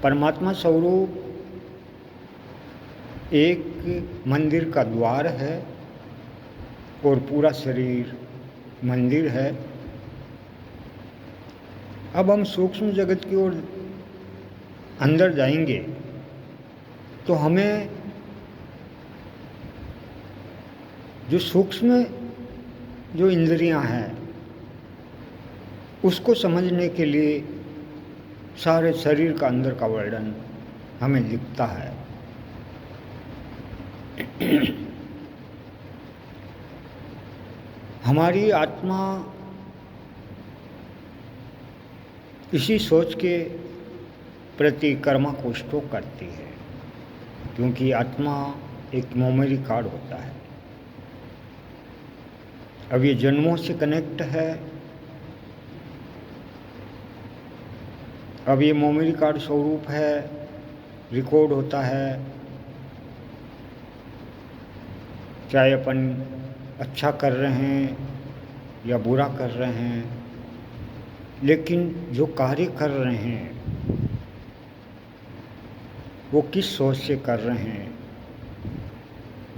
परमात्मा स्वरूप एक मंदिर का द्वार है और पूरा शरीर मंदिर है। अब हम सूक्ष्म जगत की ओर अंदर जाएंगे तो हमें जो सूक्ष्म जो इंद्रियां हैं उसको समझने के लिए सारे शरीर का अंदर का वर्णन हमें दिखता है। हमारी आत्मा इसी सोच के प्रति कर्मा को स्टोर करती है, क्योंकि आत्मा एक मेमोरी कार्ड होता है। अब ये जन्मों से कनेक्ट है। अब ये मेमोरी कार्ड स्वरूप है, रिकॉर्ड होता है, चाहे अपन अच्छा कर रहे हैं या बुरा कर रहे हैं, लेकिन जो कार्य कर रहे हैं वो किस सोच से कर रहे हैं,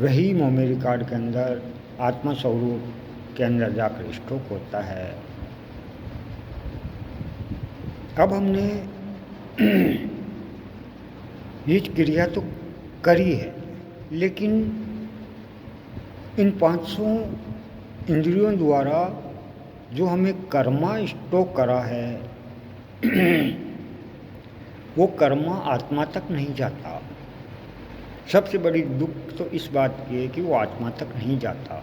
वही मेमोरी कार्ड के अंदर आत्मा स्वरूप के अंदर जाकर स्टॉक होता है। अब हमने ये क्रिया तो करी है, लेकिन इन 500 इंद्रियों द्वारा जो हमें कर्मा स्टॉक करा है वो कर्मा आत्मा तक नहीं जाता। सबसे बड़ी दुख तो इस बात की है कि वो आत्मा तक नहीं जाता।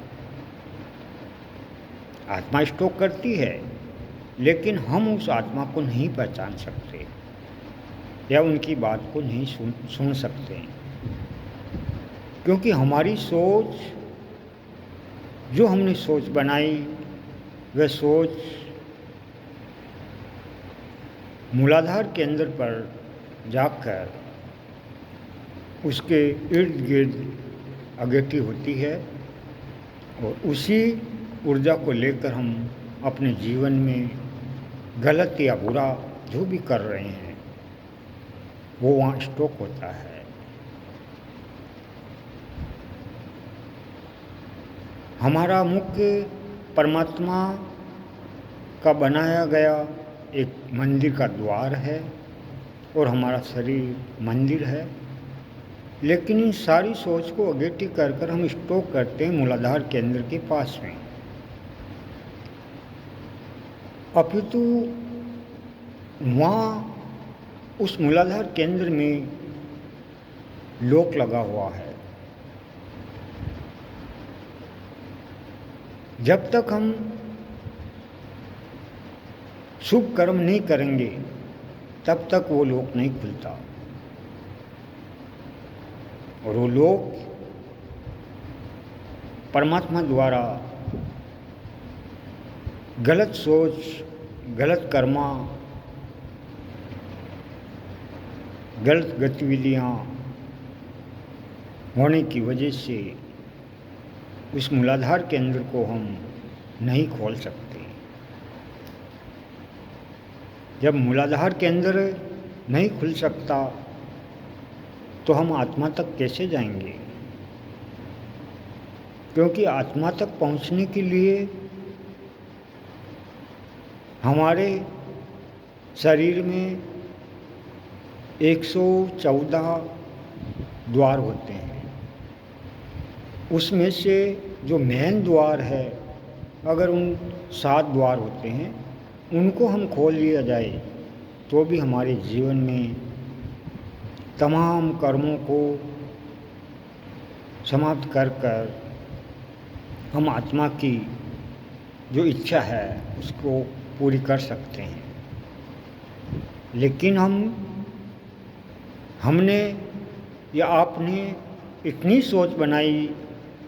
आत्मा स्टॉक करती है, लेकिन हम उस आत्मा को नहीं पहचान सकते या उनकी बात को नहीं सुन सकते, क्योंकि हमारी सोच, जो हमने सोच बनाई, वह सोच मूलाधार के अंदर पर जाकर उसके इर्द गिर्द अगेठी होती है और उसी ऊर्जा को लेकर हम अपने जीवन में गलत या बुरा जो भी कर रहे हैं वो वहाँ स्टॉक होता है। हमारा मुख्य परमात्मा का बनाया गया एक मंदिर का द्वार है और हमारा शरीर मंदिर है, लेकिन इन सारी सोच को अगेठी कर कर हम स्टॉक करते हैं मूलाधार केंद्र के पास में। अपितु वहाँ उस मूलाधार केंद्र में लॉक लगा हुआ है। जब तक हम शुभ कर्म नहीं करेंगे तब तक वो लॉक नहीं खुलता, और वो लॉक परमात्मा द्वारा गलत सोच, गलत कर्मा, गलत गतिविधियाँ होने की वजह से उस मूलाधार केंद्र को हम नहीं खोल सकते। जब मूलाधार केंद्र नहीं खुल सकता तो हम आत्मा तक कैसे जाएंगे? क्योंकि आत्मा तक पहुंचने के लिए हमारे शरीर में 114 द्वार होते हैं। उसमें से जो मेन द्वार है, अगर उन 7 द्वार होते हैं उनको हम खोल लिया जाए तो भी हमारे जीवन में तमाम कर्मों को समाप्त कर कर हम आत्मा की जो इच्छा है उसको पूरी कर सकते हैं। लेकिन हमने या आपने इतनी सोच बनाई,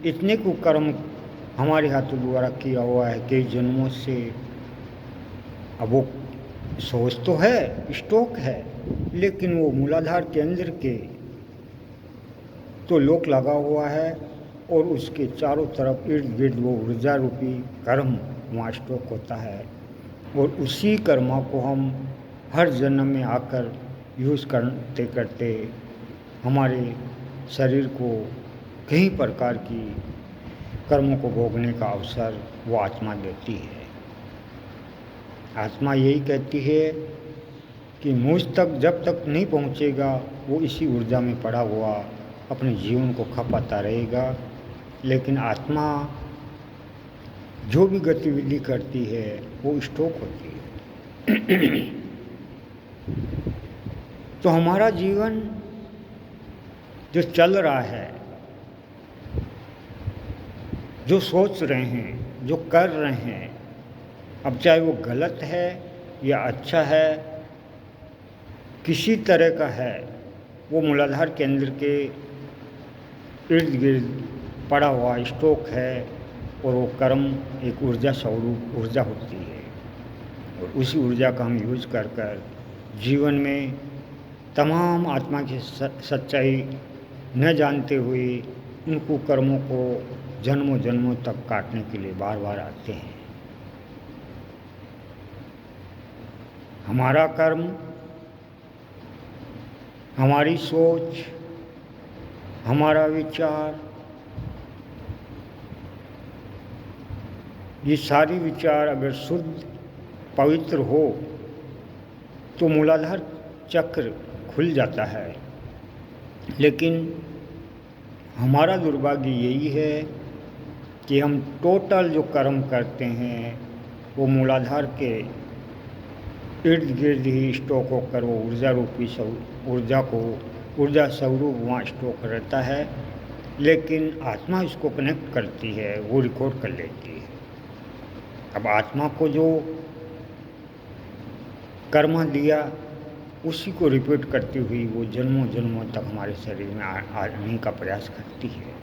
इतने कुकर्म हमारे हाथों द्वारा किया हुआ है कई जन्मों से। अब वो सोच तो है, स्टॉक है, लेकिन वो मूलाधार केंद्र के तो लॉक लगा हुआ है और उसके चारों तरफ इर्द गिर्द वो ऊर्जा रूपी कर्म वहाँ स्टॉक होता है, और उसी कर्मा को हम हर जन्म में आकर यूज़ करते करते हमारे शरीर को कई प्रकार की कर्मों को भोगने का अवसर वो आत्मा देती है। आत्मा यही कहती है कि मुझ तक जब तक नहीं पहुँचेगा वो इसी ऊर्जा में पड़ा हुआ अपने जीवन को खपाता रहेगा। लेकिन आत्मा जो भी गतिविधि करती है वो स्टॉक होती है। तो हमारा जीवन जो चल रहा है, जो सोच रहे हैं, जो कर रहे हैं, अब चाहे वो गलत है या अच्छा है, किसी तरह का है, वो मूलाधार केंद्र के इर्द गिर्द पड़ा हुआ स्टॉक है और वो कर्म एक ऊर्जा स्वरूप ऊर्जा होती है। और उसी ऊर्जा का हम यूज कर कर जीवन में तमाम आत्मा की सच्चाई न जानते हुए उन कुकर्मों को जन्मों जन्मों तक काटने के लिए बार बार आते हैं। हमारा कर्म, हमारी सोच, हमारा विचार, ये सारी विचार अगर शुद्ध पवित्र हो तो मूलाधार चक्र खुल जाता है। लेकिन हमारा दुर्भाग्य यही है कि हम टोटल जो कर्म करते हैं वो मूलाधार के इर्द गिर्द ही स्टॉक होकर वो ऊर्जा रूपी ऊर्जा स्वरूप वहाँ स्टॉक रहता है। लेकिन आत्मा इसको कनेक्ट करती है, वो रिकॉर्ड कर लेती है। अब आत्मा को जो कर्म दिया उसी को रिपीट करती हुई वो जन्मों जन्मों तक हमारे शरीर में आने का प्रयास करती है।